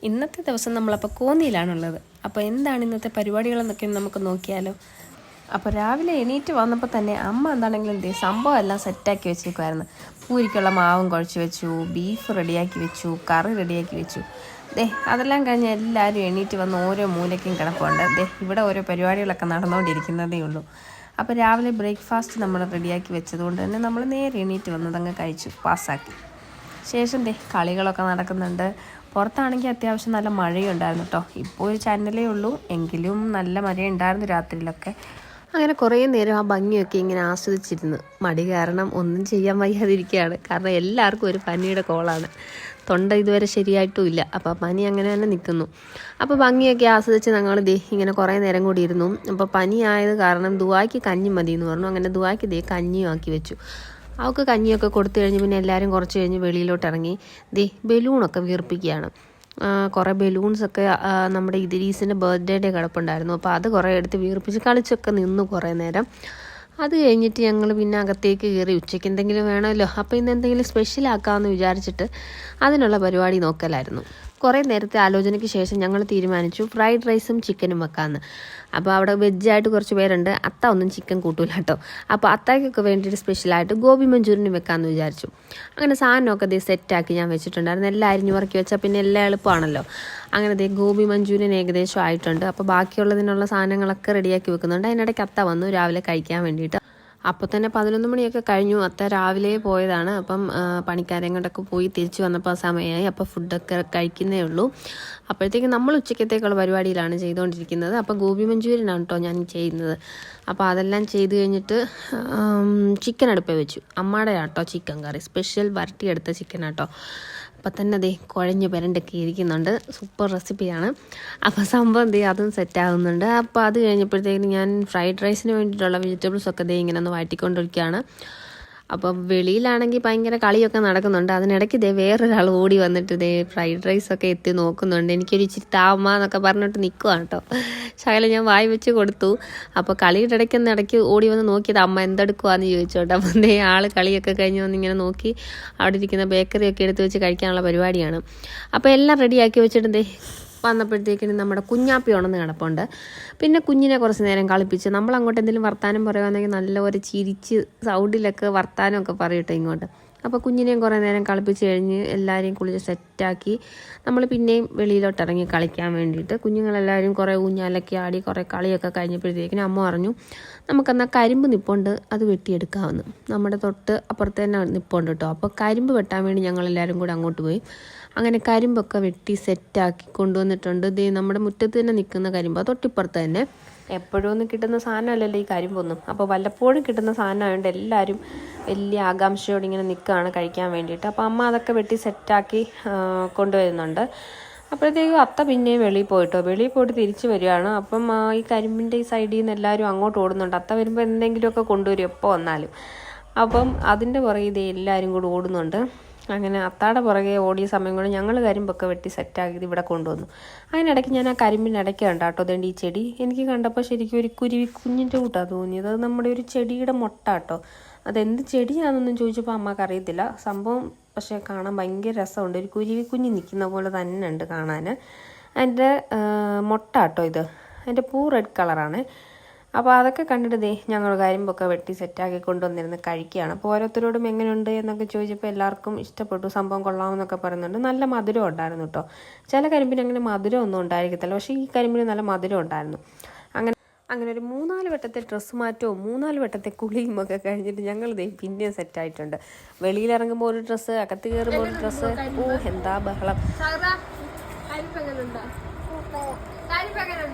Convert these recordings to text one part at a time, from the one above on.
ഇന്നത്തെ ദിവസം നമ്മളപ്പോൾ കോന്നിയിലാണുള്ളത്. അപ്പോൾ എന്താണ് ഇന്നത്തെ പരിപാടികളെന്നൊക്കെ നമുക്ക് നോക്കിയാലോ. അപ്പോൾ രാവിലെ എണീറ്റ് വന്നപ്പോൾ തന്നെ അമ്മ എന്താണെങ്കിലും സംഭവം എല്ലാം സെറ്റാക്കി വെച്ചേക്കുമായിരുന്നു. പൂരിക്കുള്ള മാവും കുഴച്ച് വെച്ചു, ബീഫ് റെഡിയാക്കി വെച്ചു, കറി റെഡിയാക്കി വെച്ചു. അതെല്ലാം കഴിഞ്ഞ് എല്ലാവരും എണീറ്റ് വന്ന് ഓരോ മൂലയ്ക്കും കിടപ്പുണ്ട്. ഇവിടെ ഓരോ പരിപാടികളൊക്കെ നടന്നുകൊണ്ടിരിക്കുന്നതേ ഉള്ളൂ. അപ്പോൾ രാവിലെ ബ്രേക്ക്ഫാസ്റ്റ് നമ്മൾ റെഡിയാക്കി വെച്ചതുകൊണ്ട് തന്നെ നമ്മൾ നേരെ എണീറ്റ് വന്നതങ്ങ് കഴിച്ചു പാസ്സാക്കി. ശേഷം കളികളൊക്കെ നടക്കുന്നുണ്ട്. പുറത്താണെങ്കിൽ അത്യാവശ്യം നല്ല മഴയുണ്ടായിരുന്നു കേട്ടോ. ഇപ്പോൾ ഒരു ചാനലേ ഉള്ളൂ, എങ്കിലും നല്ല മഴയുണ്ടായിരുന്നു രാത്രിയിലൊക്കെ. അങ്ങനെ കുറേ നേരം ആ ഭംഗിയൊക്കെ ഇങ്ങനെ ആസ്വദിച്ചിരുന്നു. മടി കാരണം ഒന്നും ചെയ്യാൻ വയ്യാതിരിക്കുകയാണ്. കാരണം എല്ലാവർക്കും ഒരു പനിയുടെ കോളാണ്. തൊണ്ട ഇതുവരെ ശരിയായിട്ടും ഇല്ല. അപ്പോൾ പനി അങ്ങനെ തന്നെ നിൽക്കുന്നു. അപ്പോൾ ഭംഗിയൊക്കെ ആസ്വദിച്ച് ഞങ്ങൾ ഇങ്ങനെ കുറേ നേരം കൂടി ഇരുന്നു. അപ്പോൾ പനി ആയത് കാരണം ദുവായ്ക്ക് കഞ്ഞി മതി എന്ന് പറഞ്ഞു. അങ്ങനെ ദുവായ്ക്ക് കഞ്ഞിയും ആക്കി വെച്ചു. അവൾക്ക് കഞ്ഞിയൊക്കെ കൊടുത്തു കഴിഞ്ഞ് പിന്നെ എല്ലാവരും കുറച്ച് കഴിഞ്ഞ് വെളിയിലോട്ട് ഇറങ്ങി ബലൂണൊക്കെ വീർപ്പിക്കുകയാണ്. കുറേ ബലൂൺസൊക്കെ നമ്മുടെ ഇദ്രീസിൻ്റെ ബർത്ത്ഡേയുടെ കിടപ്പുണ്ടായിരുന്നു. അപ്പോൾ അത് കുറേ എടുത്ത് വീർപ്പിച്ച് കളിച്ചൊക്കെ നിന്നു കുറേ നേരം. അത് കഴിഞ്ഞിട്ട് ഞങ്ങൾ പിന്നെ അകത്തേക്ക് കയറി. ഉച്ചയ്ക്ക് എന്തെങ്കിലും വേണമല്ലോ, അപ്പോൾ ഇന്ന് എന്തെങ്കിലും സ്പെഷ്യൽ ആക്കാമെന്ന് വിചാരിച്ചിട്ട് അതിനുള്ള പരിപാടി നോക്കലായിരുന്നു. കുറേ നേരത്തെ ആലോചനയ്ക്ക് ശേഷം ഞങ്ങൾ തീരുമാനിച്ചു ഫ്രൈഡ് റൈസും ചിക്കനും വെക്കാമെന്ന്. അപ്പോൾ അവിടെ വെജായിട്ട് കുറച്ച് പേരുണ്ട്. അത്ത ഒന്നും ചിക്കൻ കൂട്ടൂല കേട്ടോ. അപ്പോൾ അത്തായ്ക്കൊക്കെ വേണ്ടിയിട്ട് സ്പെഷ്യലായിട്ട് ഗോബി മഞ്ചൂരിയൻ വെക്കാമെന്ന് വിചാരിച്ചു. അങ്ങനെ സാധനമൊക്കെ സെറ്റാക്കി ഞാൻ വെച്ചിട്ടുണ്ടായിരുന്നു. എല്ലാം അരിഞ്ഞു പറക്കി വെച്ചാൽ പിന്നെ എല്ലാം എളുപ്പമാണല്ലോ. അങ്ങനെ ഗോബി മഞ്ചൂരിയൻ ഏകദേശം ആയിട്ടുണ്ട്. അപ്പോൾ ബാക്കിയുള്ളതിനുള്ള സാധനങ്ങളൊക്കെ റെഡിയാക്കി വെക്കുന്നുണ്ട്. അതിനിടയ്ക്ക് അത്ത വന്നു രാവിലെ കഴിക്കാൻ വേണ്ടിയിട്ട്. അപ്പോൾ തന്നെ 11 മണിയൊക്കെ കഴിഞ്ഞു. അത്ത രാവിലെ പോയതാണ്. അപ്പം പണിക്കാരെങ്ങോട്ടൊക്കെ പോയി തിരിച്ചു വന്നപ്പോൾ സമയമായി. അപ്പോൾ ഫുഡൊക്കെ കഴിക്കുന്നേ ഉള്ളൂ. അപ്പോഴത്തേക്ക് നമ്മൾ ഉച്ചക്കത്തേക്കുള്ള പരിപാടിയിലാണ് ചെയ്തുകൊണ്ടിരിക്കുന്നത്. അപ്പോൾ ഗോബി മഞ്ചൂരിയനാണ് കേട്ടോ ഞാൻ ചെയ്യുന്നത്. അപ്പോൾ അതെല്ലാം ചെയ്ത് കഴിഞ്ഞിട്ട് ചിക്കൻ അടുപ്പേ വെച്ചു. അമ്മയുടെ ആട്ടോ ചിക്കൻ കറി, സ്പെഷ്യൽ വരട്ടിയെടുത്ത ചിക്കൻ ആട്ടോ. അപ്പം തന്നെ കുഴഞ്ഞ് പെരണ്ടൊക്കെ ഇരിക്കുന്നുണ്ട്. സൂപ്പർ റെസിപ്പിയാണ്. അപ്പോൾ സംഭവം അതും സെറ്റാകുന്നുണ്ട്. അപ്പോൾ അത് കഴിഞ്ഞപ്പോഴത്തേക്കും ഞാൻ ഫ്രൈഡ് റൈസിന് വേണ്ടിയിട്ടുള്ള വെജിറ്റബിൾസൊക്കെ ഇങ്ങനെ ഒന്ന് വഴറ്റിക്കൊണ്ടിരിക്കുകയാണ്. അപ്പം വെളിയിലാണെങ്കിൽ ഭയങ്കര കളിയൊക്കെ നടക്കുന്നുണ്ട്. അതിനിടയ്ക്ക് വേറൊരാൾ ഓടി വന്നിട്ട് ഫ്രൈഡ് റൈസൊക്കെ എത്തി നോക്കുന്നുണ്ട്. എനിക്കൊരു ഇച്ചിരി താമ എന്നൊക്കെ പറഞ്ഞിട്ട് നിൽക്കുവാണ് കേട്ടോ. ശകലം ഞാൻ വായി വെച്ച് കൊടുത്തു. അപ്പോൾ കളിയുടെ ഇടയ്ക്ക് ഓടി വന്ന് നോക്കിയത് അമ്മ എന്തെടുക്കുവാന്ന് ചോദിച്ചോട്ടെ. അപ്പം ആൾ കളിയൊക്കെ കഴിഞ്ഞ് വന്ന് ഇങ്ങനെ നോക്കി അവിടെ ഇരിക്കുന്ന ബേക്കറിയൊക്കെ എടുത്ത് വെച്ച് കഴിക്കാനുള്ള പരിപാടിയാണ്. അപ്പോൾ എല്ലാം റെഡിയാക്കി വെച്ചിട്ട് വന്നപ്പോഴത്തേക്കിന് നമ്മുടെ കുഞ്ഞാപ്പി ഉണന്ന് കിടപ്പുണ്ട്. പിന്നെ കുഞ്ഞിനെ കുറച്ച് നേരം കളിപ്പിച്ച് നമ്മൾ അങ്ങോട്ട് എന്തെങ്കിലും വർത്താനം പറയുകയാണെങ്കിൽ നല്ലപോലെ ചിരിച്ച് സൗണ്ടിലൊക്കെ വർത്താനമൊക്കെ പറയട്ടെ ഇങ്ങോട്ട്. അപ്പോൾ കുഞ്ഞിനെയും കുറേ നേരം കളിപ്പിച്ച് കഴിഞ്ഞ് എല്ലാവരെയും കുളിച്ച് സെറ്റാക്കി നമ്മൾ പിന്നെയും വെളിയിലോട്ട് ഇറങ്ങി കളിക്കാൻ വേണ്ടിയിട്ട്. കുഞ്ഞുങ്ങളെല്ലാവരും കുറേ ഊഞ്ഞാലൊക്കെ ആടി കുറേ കളിയൊക്കെ കഴിഞ്ഞപ്പോഴത്തേക്കിനും അമ്മ പറഞ്ഞു നമുക്കെന്നാൽ കരിമ്പ് നിപ്പുണ്ട്, അത് വെട്ടിയെടുക്കാമെന്ന്. നമ്മുടെ തൊട്ട് അപ്പുറത്ത് തന്നെ നിപ്പുണ്ട് കേട്ടോ. അപ്പോൾ കരിമ്പ് വെട്ടാൻ വേണ്ടി ഞങ്ങളെല്ലാവരും കൂടെ അങ്ങോട്ട് പോയി. അങ്ങനെ കരിമ്പൊക്കെ വെട്ടി സെറ്റാക്കി കൊണ്ടുവന്നിട്ടുണ്ട്. നമ്മുടെ മുറ്റത്ത് തന്നെ നിൽക്കുന്ന കരിമ്പ്, തൊട്ടിപ്പുറത്ത് തന്നെ. എപ്പോഴും ഒന്നും കിട്ടുന്ന സാധനമല്ലല്ലോ ഈ കരിമ്പൊന്നും. അപ്പോൾ വല്ലപ്പോഴും കിട്ടുന്ന സാധനമായതുകൊണ്ട് എല്ലാവരും വലിയ ആകാംക്ഷയോടെ ഇങ്ങനെ നിൽക്കുകയാണ് കഴിക്കാൻ വേണ്ടിയിട്ട്. അപ്പോൾ അമ്മ അതൊക്കെ വെട്ടി സെറ്റാക്കി കൊണ്ടുവരുന്നുണ്ട്. അപ്പോഴത്തേക്കും അത്ത പിന്നെയും വെളിയിൽ പോയിട്ട് തിരിച്ച് വരികയാണ്. അപ്പം ഈ കരിമ്പിൻ്റെ ഈ സൈഡിൽ നിന്ന് എല്ലാവരും അങ്ങോട്ട് ഓടുന്നുണ്ട്. അത്ത വരുമ്പോൾ എന്തെങ്കിലുമൊക്കെ കൊണ്ടുവരും എപ്പോൾ വന്നാലും. അപ്പം അതിൻ്റെ പുറകെ എല്ലാവരും കൂടി ഓടുന്നുണ്ട്. അങ്ങനെ അത്താടെ പുറകെ ഓടിയ സമയം കൊണ്ട് ഞങ്ങൾ കരിമ്പൊക്കെ വെട്ടി സെറ്റാക്കിയത് ഇവിടെ കൊണ്ടുവന്നു. അതിനിടയ്ക്ക് ഞാൻ ആ കരിമ്പിനിടയ്ക്ക് കണ്ടാട്ടോ ഈ ചെടി. എനിക്ക് കണ്ടപ്പോൾ ശരിക്കും ഒരു കുരുവി കുഞ്ഞിൻ്റെ കൂട്ടാണ് തോന്നിയത്. അത് നമ്മുടെ ഒരു ചെടിയുടെ മുട്ട കേട്ടോ. അതെന്ത് ചെടിയാണെന്നൊന്നും ചോദിച്ചപ്പോൾ അമ്മക്ക് അറിയത്തില്ല സംഭവം. പക്ഷേ കാണാൻ ഭയങ്കര രസമുണ്ട്. ഒരു കുരുവി കുഞ്ഞ് നിൽക്കുന്ന പോലെ തന്നെ ഉണ്ട് കാണാൻ. അതിൻ്റെ മുട്ട കേട്ടോ ഇത്. അതിൻ്റെ പൂ റെഡ് കളറാണ്. അപ്പോൾ അതൊക്കെ കണ്ടിട്ട് ഞങ്ങൾ കരിമ്പൊക്കെ വെട്ടി സെറ്റാക്കി കൊണ്ടുവന്നിരുന്ന് കഴിക്കുകയാണ്. അപ്പോൾ ഓരോരുത്തരോടും എങ്ങനെയുണ്ട് എന്നൊക്കെ ചോദിച്ചപ്പോൾ എല്ലാവർക്കും ഇഷ്ടപ്പെട്ടു, സംഭവം കൊള്ളാമെന്നൊക്കെ പറയുന്നുണ്ട്. നല്ല മധുരം ഉണ്ടായിരുന്നു കേട്ടോ. ചില കരിമ്പിന് അങ്ങനെ മധുരം ഒന്നും ഉണ്ടായിരിക്കത്തില്ല, പക്ഷേ ഈ കരിമ്പിന് നല്ല മധുരം ഉണ്ടായിരുന്നു. അങ്ങനെ ഒരു 3-4 വട്ടത്തെ ഡ്രസ്സ് മാറ്റവും 3-4 വട്ടത്തെ കുളിയും ഒക്കെ കഴിഞ്ഞിട്ട് ഞങ്ങൾ പിന്നെയും സെറ്റായിട്ടുണ്ട്. വെളിയിലിറങ്ങുമ്പോൾ ഒരു ഡ്രസ്സ്, അകത്ത് കയറുമ്പോൾ ഒരു ഡ്രസ്സ്. എന്താ ബഹളം.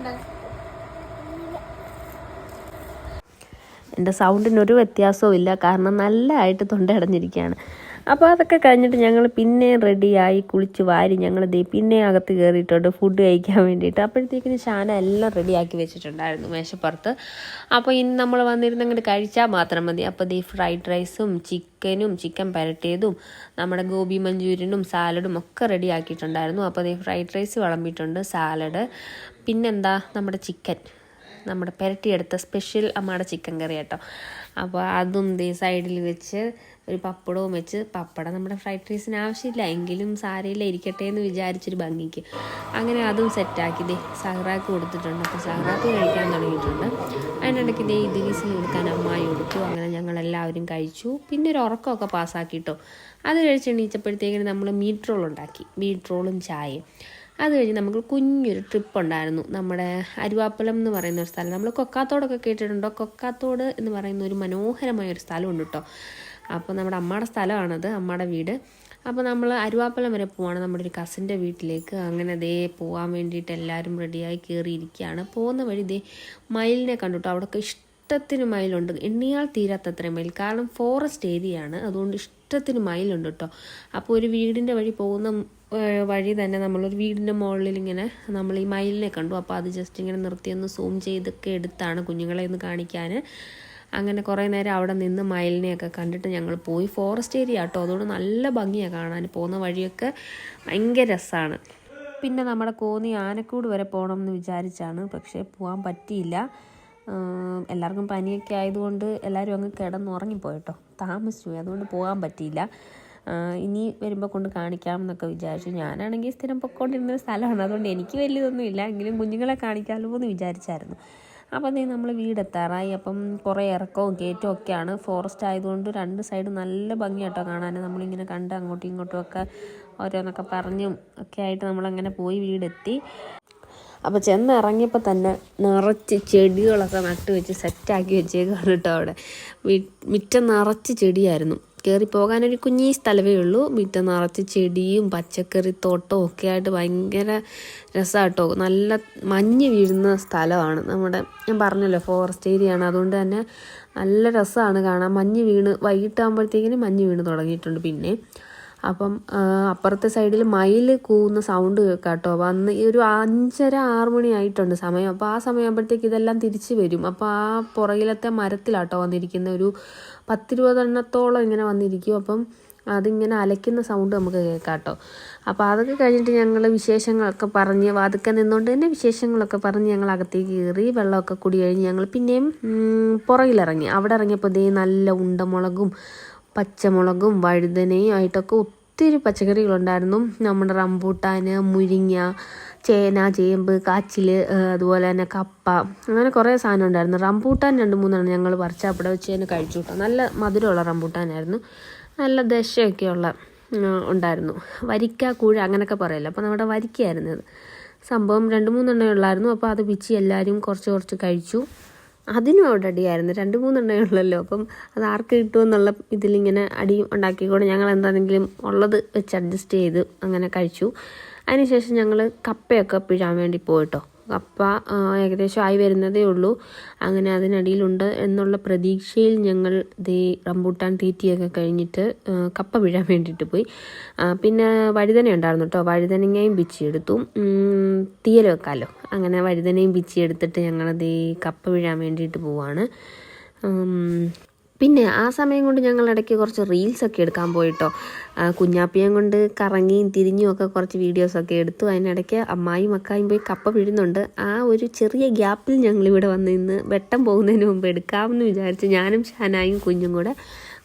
എൻ്റെ സൗണ്ടിനൊരു വ്യത്യാസവും ഇല്ല, കാരണം നല്ലതായിട്ട് തൊണ്ടയടഞ്ഞിരിക്കുകയാണ്. അപ്പോൾ അതൊക്കെ കഴിഞ്ഞിട്ട് ഞങ്ങൾ പിന്നെ റെഡിയായി കുളിച്ച് വാരി ഞങ്ങൾ പിന്നെ അകത്ത് കയറിയിട്ടുണ്ട് ഫുഡ് കഴിക്കാൻ വേണ്ടിയിട്ട്. അപ്പോഴത്തേക്കിന് ഷാന എല്ലാം റെഡിയാക്കി വെച്ചിട്ടുണ്ടായിരുന്നു മേശപ്പുറത്ത്. അപ്പോൾ ഇനി നമ്മൾ വന്നിരുന്ന് അങ്ങോട്ട് കഴിച്ചാൽ മാത്രം മതി. അപ്പോൾ ഫ്രൈഡ് റൈസും ചിക്കനും ചിക്കൻ പുരട്ടിയതും നമ്മുടെ ഗോബി മഞ്ചൂരിയനും സാലഡും ഒക്കെ റെഡിയാക്കിയിട്ടുണ്ടായിരുന്നു. അപ്പോൾ ഫ്രൈഡ് റൈസ് വിളമ്പിയിട്ടുണ്ട്, സാലഡ്, പിന്നെന്താ നമ്മുടെ ചിക്കൻ, നമ്മുടെ പുരട്ടിയെടുത്ത സ്പെഷ്യൽ അമ്മയുടെ ചിക്കൻ കറി കേട്ടോ. അപ്പോൾ അതും സൈഡിൽ വെച്ച് ഒരു പപ്പടവും വെച്ച്, പപ്പടം നമ്മുടെ ഫ്രൈഡ് റൈസിന് ആവശ്യമില്ല എങ്കിലും സാരയില്ല ഇരിക്കട്ടെ എന്ന് വിചാരിച്ചൊരു ഭംഗിക്ക് അങ്ങനെ അതും സെറ്റാക്കി. സഹറാക്ക് കൊടുത്തിട്ടുണ്ട്. അപ്പോൾ സഹറാക്ക് കഴിക്കാൻ തുടങ്ങിയിട്ടുണ്ട്. അതിനിടയ്ക്ക് ഇഡ്ഡലീസിന് കൊടുക്കാൻ അമ്മായി കൊടുത്തു. അങ്ങനെ ഞങ്ങളെല്ലാവരും കഴിച്ചു. പിന്നെ ഒരു ഉറക്കമൊക്കെ പാസ്സാക്കിയിട്ടോ. അത് കഴിച്ച് എണീച്ചപ്പോഴത്തേക്കിന് നമ്മൾ മീറ്റ് റോൾ ഉണ്ടാക്കി, മീറ്റ് റോളും ചായയും. അത് കഴിഞ്ഞ് നമുക്ക് കുഞ്ഞൊരു ട്രിപ്പ് ഉണ്ടായിരുന്നു. നമ്മുടെ അരുവാപ്പലം എന്ന് പറയുന്ന ഒരു സ്ഥലം, നമ്മൾ കൊക്കാത്തോടൊക്കെ കേട്ടിട്ടുണ്ടോ? കൊക്കാത്തോട് എന്ന് പറയുന്ന ഒരു മനോഹരമായൊരു സ്ഥലമുണ്ട് കേട്ടോ. അപ്പോൾ നമ്മുടെ അമ്മയുടെ സ്ഥലമാണത്, അമ്മയുടെ വീട്. അപ്പോൾ നമ്മൾ അരുവാപ്പലം വരെ പോവാണ്, നമ്മുടെ ഒരു കസിൻ്റെ വീട്ടിലേക്ക്. അങ്ങനെ പോകാൻ വേണ്ടിയിട്ട് എല്ലാവരും റെഡിയായി കയറിയിരിക്കുകയാണ്. പോകുന്ന വഴി മയിലിനെ കണ്ടുട്ടോ. അവിടെയൊക്കെ ഇഷ്ടത്തിന് മയിലുണ്ട്, എണ്ണിയാൽ തീരാത്തത്ര മയിൽ. കാരണം ഫോറസ്റ്റ് ഏരിയ ആണ്, അതുകൊണ്ട് ഇഷ്ടത്തിന് മയിലുണ്ട് കേട്ടോ. അപ്പോൾ ഒരു വീടിൻ്റെ വഴി പോകുന്ന വഴി തന്നെ നമ്മളൊരു വീടിൻ്റെ മുകളിൽ ഇങ്ങനെ നമ്മൾ ഈ മയിലിനെ കണ്ടു. അപ്പോൾ അത് ജസ്റ്റ് ഇങ്ങനെ നിർത്തിയൊന്ന് സൂം ചെയ്തൊക്കെ എടുത്താണ് കുഞ്ഞുങ്ങളെ ഒന്ന് കാണിക്കാൻ. അങ്ങനെ കുറേ നേരം അവിടെ നിന്ന് മയിലിനെയൊക്കെ കണ്ടിട്ട് ഞങ്ങൾ പോയി. ഫോറസ്റ്റ് ഏരിയ കേട്ടോ, അതുകൊണ്ട് നല്ല ഭംഗിയാണ് കാണാൻ. പോകുന്ന വഴിയൊക്കെ ഭയങ്കര രസമാണ്. പിന്നെ നമ്മുടെ കോന്നി ആനക്കൂട് വരെ പോകണം എന്ന് വിചാരിച്ചാണ്, പക്ഷേ പോകാൻ പറ്റിയില്ല. എല്ലാവർക്കും പനിയൊക്കെ ആയതുകൊണ്ട് എല്ലാവരും അങ്ങ് കിടന്നുറങ്ങിപ്പോയിട്ടോ, താമസിച്ചു പോയി. അതുകൊണ്ട് പോകാൻ പറ്റിയില്ല. ഇനി വരുമ്പോൾ കൊണ്ട് കാണിക്കാമെന്നൊക്കെ വിചാരിച്ചു. ഞാനാണെങ്കിൽ സ്ഥിരം പൊയ്ക്കൊണ്ടിരുന്നൊരു സ്ഥലമാണ്, അതുകൊണ്ട് എനിക്ക് വലിയതൊന്നുമില്ല, എങ്കിലും കുഞ്ഞുങ്ങളെ കാണിക്കാമല്ലോ എന്ന് വിചാരിച്ചായിരുന്നു. അപ്പോൾ നമ്മൾ വീടെത്താറായി. അപ്പം കുറേ ഇറക്കവും കയറ്റവും ഒക്കെയാണ്. ഫോറസ്റ്റ് ആയതുകൊണ്ട് രണ്ട് സൈഡ് നല്ല ഭംഗിയാട്ടോ കാണാൻ. നമ്മളിങ്ങനെ കണ്ട് അങ്ങോട്ടും ഇങ്ങോട്ടും ഒക്കെ ഓരോന്നൊക്കെ പറഞ്ഞും ഒക്കെ ആയിട്ട് നമ്മളങ്ങനെ പോയി വീടെത്തി. അപ്പോൾ ചെന്നിറങ്ങിയപ്പോൾ തന്നെ നിറച്ച് ചെടികളൊക്കെ നട്ട് വെച്ച് സെറ്റാക്കി വെച്ചേക്കാണ് കേട്ടോ. അവിടെ മുറ്റം നിറച്ച് ചെടിയായിരുന്നു. കയറി പോകാനൊരു കുഞ്ഞി സ്ഥലമേ ഉള്ളൂ. മുറ്റം നിറച്ച് ചെടിയും പച്ചക്കറി തോട്ടവും ഒക്കെ ആയിട്ട് ഭയങ്കര രസമാട്ടോ. നല്ല മഞ്ഞ് വീഴുന്ന സ്ഥലമാണ്. ഞാൻ പറഞ്ഞല്ലോ ഫോറസ്റ്റ് ഏരിയ ആണ്, അതുകൊണ്ട് തന്നെ നല്ല രസമാണ് കാണാൻ. മഞ്ഞ് വീണ് വൈകിട്ടാകുമ്പോഴത്തേക്കിന് മഞ്ഞ് വീണ് തുടങ്ങിയിട്ടുണ്ട്. പിന്നെ അപ്പം അപ്പുറത്തെ സൈഡിൽ മയിൽ കൂവുന്ന സൗണ്ട് കേൾക്കാട്ടോ. വന്ന് ഒരു 5:30-6 മണി ആയിട്ടുണ്ട് സമയം. അപ്പോൾ ആ സമയമാകുമ്പോഴത്തേക്ക് ഇതെല്ലാം തിരിച്ച് വരും. അപ്പോൾ ആ പുറകിലത്തെ മരത്തിലാട്ടോ വന്നിരിക്കുന്ന ഒരു 10-20 എണ്ണത്തോളം ഇങ്ങനെ വന്നിരിക്കും. അപ്പം അതിങ്ങനെ അലയ്ക്കുന്ന സൗണ്ട് നമുക്ക് കേൾക്കാട്ടോ. അപ്പോൾ അതൊക്കെ കഴിഞ്ഞിട്ട് ഞങ്ങൾ വിശേഷങ്ങളൊക്കെ പറഞ്ഞ് വാതുക്കെ നിന്നുകൊണ്ട് തന്നെ വിശേഷങ്ങളൊക്കെ പറഞ്ഞ് ഞങ്ങൾ അകത്തേക്ക് കയറി. വെള്ളമൊക്കെ കുടി കഴിഞ്ഞ് ഞങ്ങൾ പിന്നെയും പുറകിലിറങ്ങി. അവിടെ ഇറങ്ങിയപ്പോൾ നല്ല ഉണ്ടമുളകും പച്ചമുളകും വഴുതനയും ആയിട്ടൊക്കെ ഒത്തിരി പച്ചക്കറികളുണ്ടായിരുന്നു. നമ്മുടെ റംബൂട്ടാൻ, മുരിങ്ങ, ചേന, ചേമ്പ്, കാച്ചിൽ, അതുപോലെ തന്നെ കപ്പ, അങ്ങനെ കുറേ സാധനം ഉണ്ടായിരുന്നു. റംബൂട്ടാൻ 2-3 ഞങ്ങൾ പറിച്ച് അവിടെ വെച്ച് തന്നെ കഴിച്ചു കേട്ടോ. നല്ല മധുരമുള്ള റംബൂട്ടാനായിരുന്നു, നല്ല ദശയൊക്കെയുള്ള ഉണ്ടായിരുന്നു. വരിക്ക, കൂഴ അങ്ങനെയൊക്കെ പറയല്ലോ. അപ്പോൾ നമ്മുടെ വരിക്കയായിരുന്നു അത്. സംഭവം 2-3 ഉള്ളായിരുന്നു. അപ്പോൾ അത് പിച്ചി എല്ലാവരും കുറച്ച് കഴിച്ചു. അതിനും അവിടെ അടിയായിരുന്നു. 2-3 ഉള്ളല്ലോ. അപ്പം അത് ആർക്ക് കിട്ടുമെന്നുള്ള ഇതിലിങ്ങനെ അടി ഉണ്ടാക്കിക്കൊണ്ട് ഞങ്ങൾ എന്താണെങ്കിലും ഉള്ളത് വെച്ച് അഡ്ജസ്റ്റ് ചെയ്ത് അങ്ങനെ കഴിച്ചു. അതിനുശേഷം ഞങ്ങൾ കപ്പയൊക്കെ പിഴാൻ വേണ്ടി പോയിട്ടോ. കപ്പ ഏകദേശം ആയി വരുന്നതേ ഉള്ളൂ. അങ്ങനെ അതിനടിയിലുണ്ട് എന്നുള്ള പ്രതീക്ഷയിൽ ഞങ്ങൾ റംബൂട്ടാൻ തീറ്റിയൊക്കെ കഴിഞ്ഞിട്ട് കപ്പ പിഴാൻ വേണ്ടിയിട്ട് പോയി. പിന്നെ വഴുതന ഉണ്ടായിരുന്നു കേട്ടോ. വഴുതനങ്ങയും പിച്ചിയെടുത്തു, തീയൽ വെക്കാമല്ലോ. അങ്ങനെ വഴുതനയും പിച്ചിയെടുത്തിട്ട് ഞങ്ങൾ കപ്പ പിഴാൻ വേണ്ടിയിട്ട് പോവാണ്. പിന്നെ ആ സമയം കൊണ്ട് ഞങ്ങൾ ഇടയ്ക്ക് കുറച്ച് റീൽസൊക്കെ എടുക്കാൻ പോയിട്ടോ. കുഞ്ഞാപ്പിയം കൊണ്ട് കറങ്ങിയും തിരിഞ്ഞും ഒക്കെ കുറച്ച് വീഡിയോസൊക്കെ എടുത്തു. അതിനിടയ്ക്ക് അമ്മായും അക്കായും പോയി കപ്പ പിഴുന്നുണ്ട്. ആ ഒരു ചെറിയ ഗ്യാപ്പിൽ ഞങ്ങളിവിടെ വന്ന് ഇന്ന് വെട്ടം പോകുന്നതിന് മുമ്പ് എടുക്കാമെന്ന് വിചാരിച്ച് ഞാനും ഷാനായും കുഞ്ഞും കൂടെ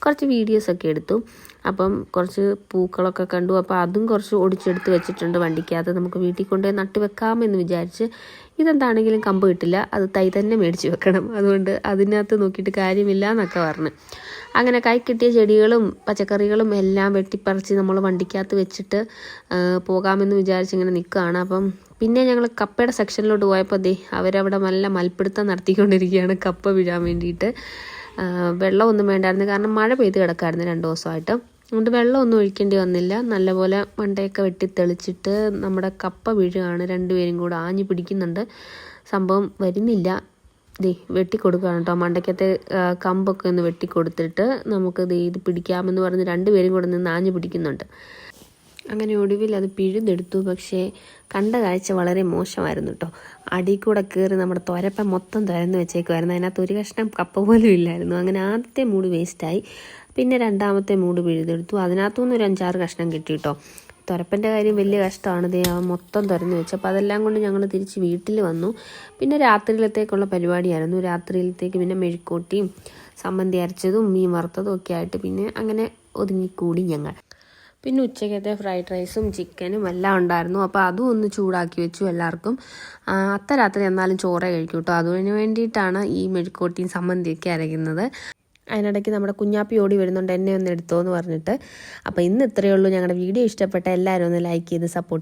കുറച്ച് വീഡിയോസൊക്കെ എടുത്തു. അപ്പം കുറച്ച് പൂക്കളൊക്കെ കണ്ടു. അപ്പോൾ അതും കുറച്ച് ഒടിച്ചെടുത്ത് വെച്ചിട്ടുണ്ട് വണ്ടിക്കകത്ത്. നമുക്ക് വീട്ടിൽ കൊണ്ടുപോയി നട്ട് വെക്കാമെന്ന് വിചാരിച്ച്. ഇതെന്താണെങ്കിലും കമ്പ് കിട്ടില്ല, അത് തൈ തന്നെ മേടിച്ച് വെക്കണം, അതുകൊണ്ട് അതിനകത്ത് നോക്കിയിട്ട് കാര്യമില്ല എന്നൊക്കെ പറഞ്ഞു. അങ്ങനെ കൈ കിട്ടിയ ചെടികളും പച്ചക്കറികളും എല്ലാം വെട്ടിപ്പറിച്ച് നമ്മൾ വണ്ടിക്കകത്ത് വെച്ചിട്ട് പോകാമെന്ന് വിചാരിച്ചിങ്ങനെ നിൽക്കുകയാണ്. അപ്പം പിന്നെ ഞങ്ങൾ കപ്പയുടെ സെക്ഷനിലോട്ട് പോയപ്പോൾ അവരവിടെ നല്ല മൽപ്പിടുത്തം നടത്തിക്കൊണ്ടിരിക്കുകയാണ് കപ്പ വീഴാൻ വേണ്ടിയിട്ട്. വെള്ളമൊന്നും വേണ്ടായിരുന്നു, കാരണം മഴ പെയ്ത് കിടക്കായിരുന്നു 2 ദിവസമായിട്ട്. അതുകൊണ്ട് വെള്ളമൊന്നും ഒഴിക്കേണ്ടി വന്നില്ല. നല്ലപോലെ മണ്ടയൊക്കെ വെട്ടി തെളിച്ചിട്ട് നമ്മുടെ കപ്പ വീഴുകയാണ്. 2 പേരും കൂടെ ആഞ്ഞു പിടിക്കുന്നുണ്ട്. സംഭവം വരുന്നില്ല. വെട്ടിക്കൊടുക്കുകയാണ് കേട്ടോ. മണ്ടയ്ക്കത്തെ കമ്പൊക്കെ ഒന്ന് വെട്ടിക്കൊടുത്തിട്ട് നമുക്ക് ഇത് പിടിക്കാമെന്ന് പറഞ്ഞ് 2 പേരും കൂടെ നിന്ന് ആഞ്ഞു പിടിക്കുന്നുണ്ട്. അങ്ങനെ ഒടുവിൽ അത് പിഴുതെടുത്തു. പക്ഷേ കണ്ട കാഴ്ച വളരെ മോശമായിരുന്നു കേട്ടോ. അടിയിൽ കൂടെ കയറി നമ്മുടെ തുരപ്പൻ മൊത്തം തുരന്ന് വെച്ചേക്കുമായിരുന്നു. അതിനകത്ത് ഒരു കഷ്ണം കപ്പ പോലും ഇല്ലായിരുന്നു. അങ്ങനെ ആദ്യത്തെ മൂട് വേസ്റ്റായി. പിന്നെ 2ാമത്തെ മൂട് പിഴുതെടുത്തു. അതിനകത്തുനിന്ന് ഒരു 5-6 കഷ്ണം കിട്ടി കേട്ടോ. തുരപ്പൻ്റെ കാര്യം വലിയ കഷ്ടമാണ്. മൊത്തം തുറന്ന് വെച്ചു. അപ്പോൾ അതെല്ലാം കൊണ്ട് ഞങ്ങൾ തിരിച്ച് വീട്ടിൽ വന്നു. പിന്നെ രാത്രിയിലത്തേക്കുള്ള പരിപാടിയായിരുന്നു. രാത്രിയിലത്തേക്ക് പിന്നെ മെഴുക്കോട്ടിയും സമ്മന്തി അരച്ചതും മീൻ വറുത്തതും ഒക്കെ ആയിട്ട് പിന്നെ അങ്ങനെ ഒതുങ്ങിക്കൂടി ഞങ്ങൾ. പിന്നെ ഉച്ചക്കത്തെ ഫ്രൈഡ് റൈസും ചിക്കനും എല്ലാം ഉണ്ടായിരുന്നു. അപ്പോൾ അതും ഒന്ന് ചൂടാക്കി വെച്ചു എല്ലാവർക്കും. രാത്രി എന്നാലും ചോറേ കഴിക്കും കേട്ടോ. അതിന് വേണ്ടിയിട്ടാണ് ഈ മെഴുക്കോട്ടിയും സമ്മന്തിയൊക്കെ അരയ്ക്കുന്നത്. അതിനിടയ്ക്ക് നമ്മുടെ കുഞ്ഞാപ്പി ഓടി വരുന്നുണ്ട്, എന്നെ ഒന്ന് എടുത്തോ എന്ന് പറഞ്ഞിട്ട്. അപ്പോൾ ഇന്ന് ഇത്രയേ ഉള്ളൂ. ഞങ്ങളുടെ വീഡിയോ ഇഷ്ടപ്പെട്ട എല്ലാവരും ഒന്ന് ലൈക്ക് ചെയ്ത് സപ്പോർട്ട് ചെയ്യുക.